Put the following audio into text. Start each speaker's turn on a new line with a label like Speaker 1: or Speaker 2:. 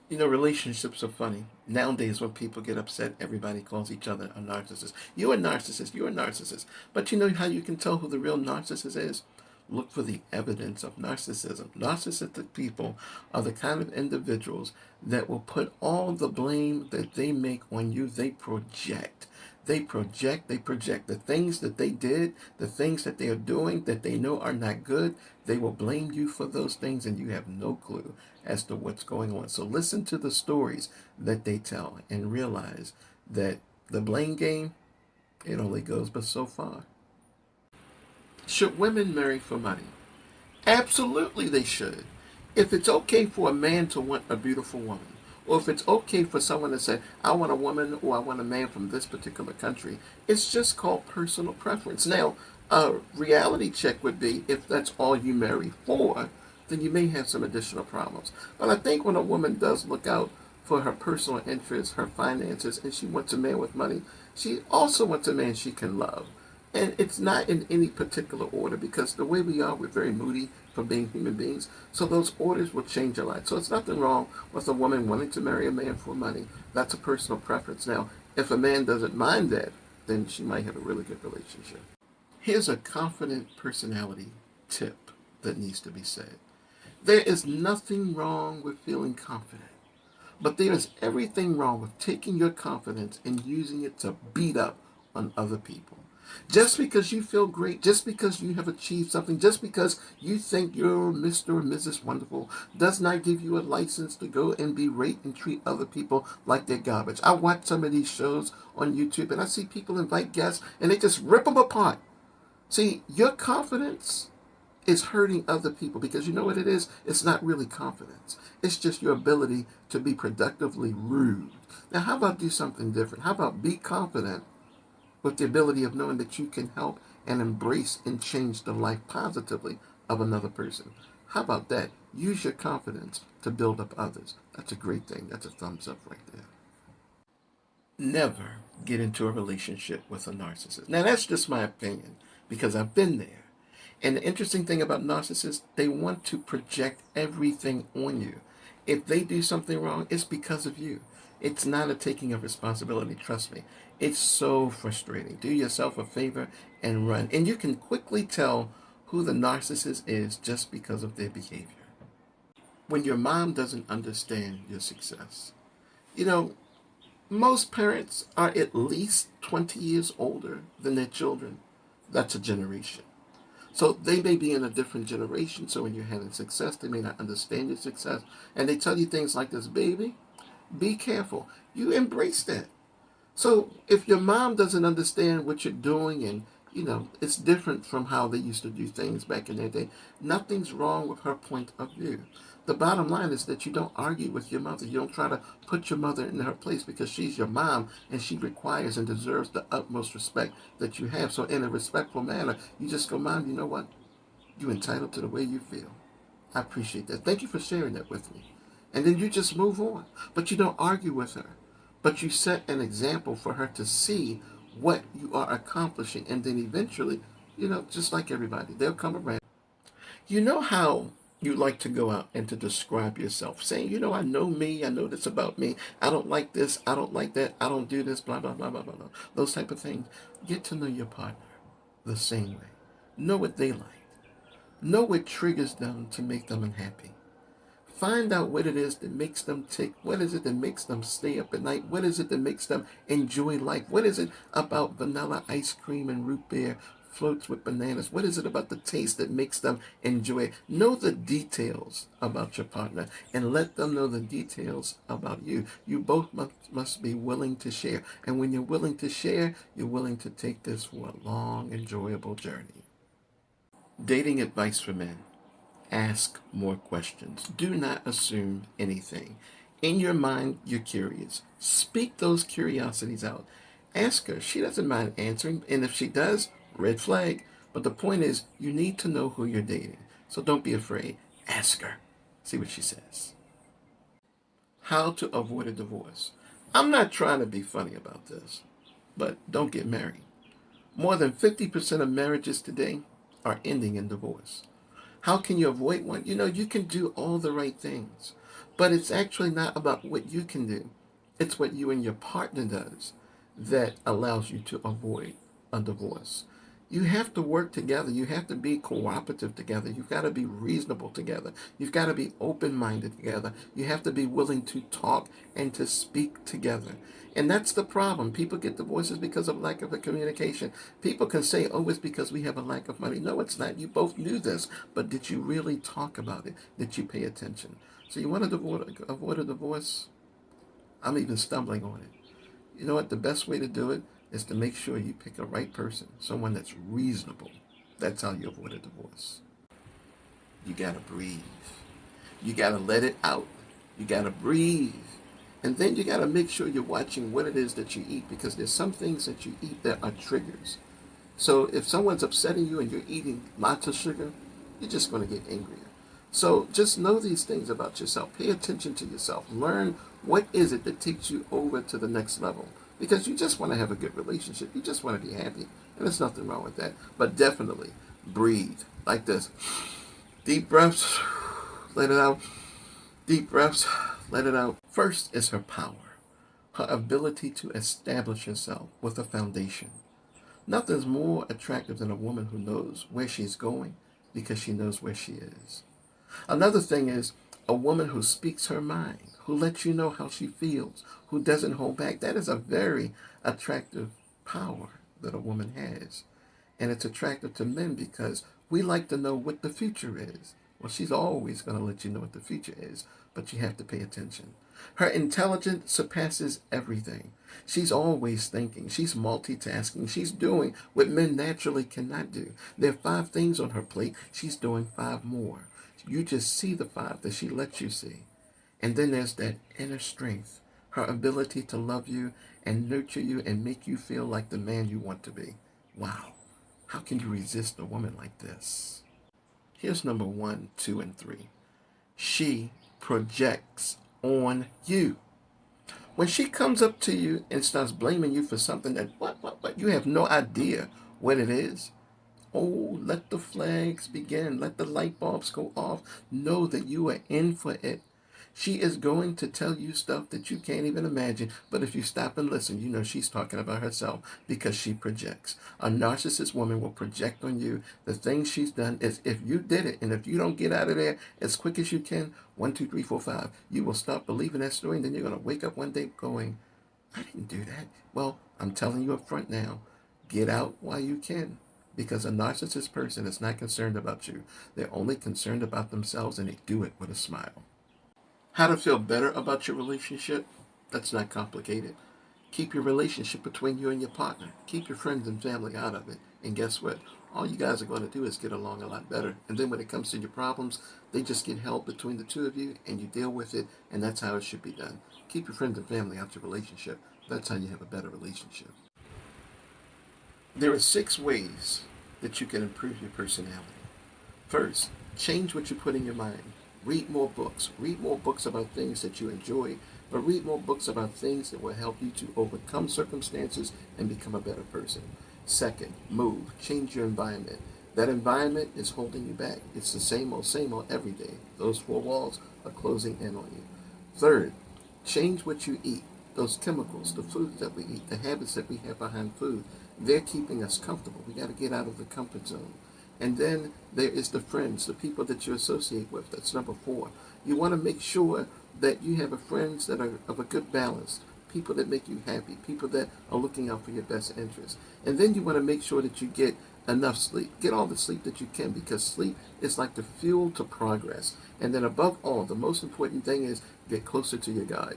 Speaker 1: You know, relationships are funny. Nowadays, when people get upset, everybody calls each other a narcissist. You're a narcissist. You're a narcissist. But you know how you can tell who the real narcissist is? Look for the evidence of narcissism. Narcissistic people are the kind of individuals that will put all the blame that they make on you, they project. They project the things that they did, the things that they are doing that they know are not good. They will blame you for those things and you have no clue as to what's going on. So listen to the stories that they tell and realize that the blame game, it only goes but so far. Should women marry for money? Absolutely they should. If it's okay for a man to want a beautiful woman, or if it's okay for someone to say, I want a woman or I want a man from this particular country, it's just called personal preference. Now, a reality check would be if that's all you marry for, then you may have some additional problems. But I think when a woman does look out for her personal interests, her finances, and she wants a man with money, she also wants a man she can love. And it's not in any particular order because the way we are, we're very moody for being human beings. So those orders will change a lot. So it's nothing wrong with a woman wanting to marry a man for money. That's a personal preference. Now, if a man doesn't mind that, then she might have a really good relationship. Here's a confident personality tip that needs to be said. There is nothing wrong with feeling confident, but there is everything wrong with taking your confidence and using it to beat up on other people. Just because you feel great, just because you have achieved something, just because you think you're Mr. or Mrs. Wonderful, does not give you a license to go and berate and treat other people like they're garbage. I watch some of these shows on YouTube and I see people invite guests and they just rip them apart. See, your confidence is hurting other people because you know what it is? It's not really confidence. It's just your ability to be productively rude. Now, how about do something different? How about be confident with the ability of knowing that you can help and embrace and change the life positively of another person? How about that? Use your confidence to build up others. That's a great thing. That's a thumbs up right there. Never get into a relationship with a narcissist. Now, that's just my opinion because I've been there. And the interesting thing about narcissists, they want to project everything on you. If they do something wrong, it's because of you. It's not a taking of responsibility, trust me. It's so frustrating. Do yourself a favor and run. And you can quickly tell who the narcissist is just because of their behavior. When your mom doesn't understand your success, you know, most parents are at least 20 years older than their children. That's a generation. So they may be in a different generation. So when you're having success, they may not understand your success. And they tell you things like this, baby, be careful. You embrace that. So if your mom doesn't understand what you're doing and, you know, it's different from how they used to do things back in their day, nothing's wrong with her point of view. The bottom line is that you don't argue with your mother. You don't try to put your mother in her place because she's your mom and she requires and deserves the utmost respect that you have. So in a respectful manner, you just go, Mom, you know what? You're entitled to the way you feel. I appreciate that. Thank you for sharing that with me. And then you just move on. But you don't argue with her. But you set an example for her to see what you are accomplishing. And then eventually, you know, just like everybody, they'll come around. You know how you like to go out and to describe yourself, saying, you know, I know me, I know this about me, I don't like this, I don't like that, I don't do this, blah, blah, blah, blah, blah, blah. Those type of things. Get to know your partner the same way. Know what they like. Know what triggers them to make them unhappy. Find out what it is that makes them tick. What is it that makes them stay up at night? What is it that makes them enjoy life? What is it about vanilla ice cream and root beer floats with bananas? What is it about the taste that makes them enjoy it? Know the details about your partner and let them know the details about you. You both must be willing to share. And when you're willing to share, you're willing to take this for a long, enjoyable journey. Dating advice for men. Ask more questions. Do not assume anything. In your mind, you're curious. Speak those curiosities out. Ask her. She doesn't mind answering. And if she does, red flag. But the point is, you need to know who you're dating. So don't be afraid. Ask her. See what she says. How to avoid a divorce. I'm not trying to be funny about this, but don't get married. More than 50% of marriages today are ending in divorce. How can you avoid one? You know, you can do all the right things, But it's actually not about what you can do. It's what you and your partner does that allows you to avoid a divorce. You have to work together. You have to be cooperative together. You've got to be reasonable together. You've got to be open-minded together. You have to be willing to talk and to speak together. And that's the problem. People get divorces because of lack of a communication. People can say, oh, it's because we have a lack of money. No, it's not. You both knew this. But did you really talk about it? Did you pay attention? So you want to avoid a divorce? I'm even stumbling on it. You know what? The best way to do it is to make sure you pick a right person, someone that's reasonable. That's how you avoid a divorce. You gotta breathe. You gotta let it out. You gotta breathe. And then you gotta make sure you're watching what it is that you eat, because there's some things that you eat that are triggers. So if someone's upsetting you and you're eating lots of sugar, you're just gonna get angrier. So just know these things about yourself. Pay attention to yourself. Learn what is it that takes you over to the next level. Because you just want to have a good relationship. You just want to be happy. And there's nothing wrong with that. But definitely breathe like this. Deep breaths, let it out. Deep breaths, let it out. First is her power. Her ability to establish herself with a foundation. Nothing's more attractive than a woman who knows where she's going because she knows where she is. Another thing is a woman who speaks her mind, who lets you know how she feels, who doesn't hold back. That is a very attractive power that a woman has. And it's attractive to men because we like to know what the future is. Well, she's always going to let you know what the future is, but you have to pay attention. Her intelligence surpasses everything. She's always thinking. She's multitasking. She's doing what men naturally cannot do. There are 5 things on her plate. She's doing 5 more. You just see the 5 that she lets you see. And then there's that inner strength, her ability to love you and nurture you and make you feel like the man you want to be. Wow. How can you resist a woman like this? Here's number 1, 2, and 3. She projects on you. When she comes up to you and starts blaming you for something that, what, you have no idea what it is. Oh, let the flags begin. Let the light bulbs go off. Know that you are in for it. She is going to tell you stuff that you can't even imagine. But if you stop and listen, you know she's talking about herself because she projects. A narcissist woman will project on you. The things she's done is if you did it, and if you don't get out of there as quick as you can, 1, 2, 3, 4, 5, you will stop believing that story. And then you're going to wake up one day going, I didn't do that. Well, I'm telling you up front now, get out while you can. Because a narcissist person is not concerned about you. They're only concerned about themselves, and they do it with a smile. How to feel better about your relationship? That's not complicated. Keep your relationship between you and your partner. Keep your friends and family out of it. And guess what? All you guys are going to do is get along a lot better. And then when it comes to your problems, they just get held between the two of you, and you deal with it, and that's how it should be done. Keep your friends and family out your relationship. That's how you have a better relationship. There are 6 ways that you can improve your personality. First, change what you put in your mind. Read more books. Read more books about things that you enjoy, but read more books about things that will help you to overcome circumstances and become a better person. Second, move. Change your environment. That environment is holding you back. It's the same old every day. Those 4 walls are closing in on you. Third, change what you eat. Those chemicals, the foods that we eat, the habits that we have behind food, they're keeping us comfortable. We got to get out of the comfort zone. And then there is the friends, the people that you associate with. That's number 4. You want to make sure that you have friends that are of a good balance, people that make you happy, people that are looking out for your best interests. And then you want to make sure that you get enough sleep. Get all the sleep that you can, because sleep is like the fuel to progress. And then above all, the most important thing is get closer to your God.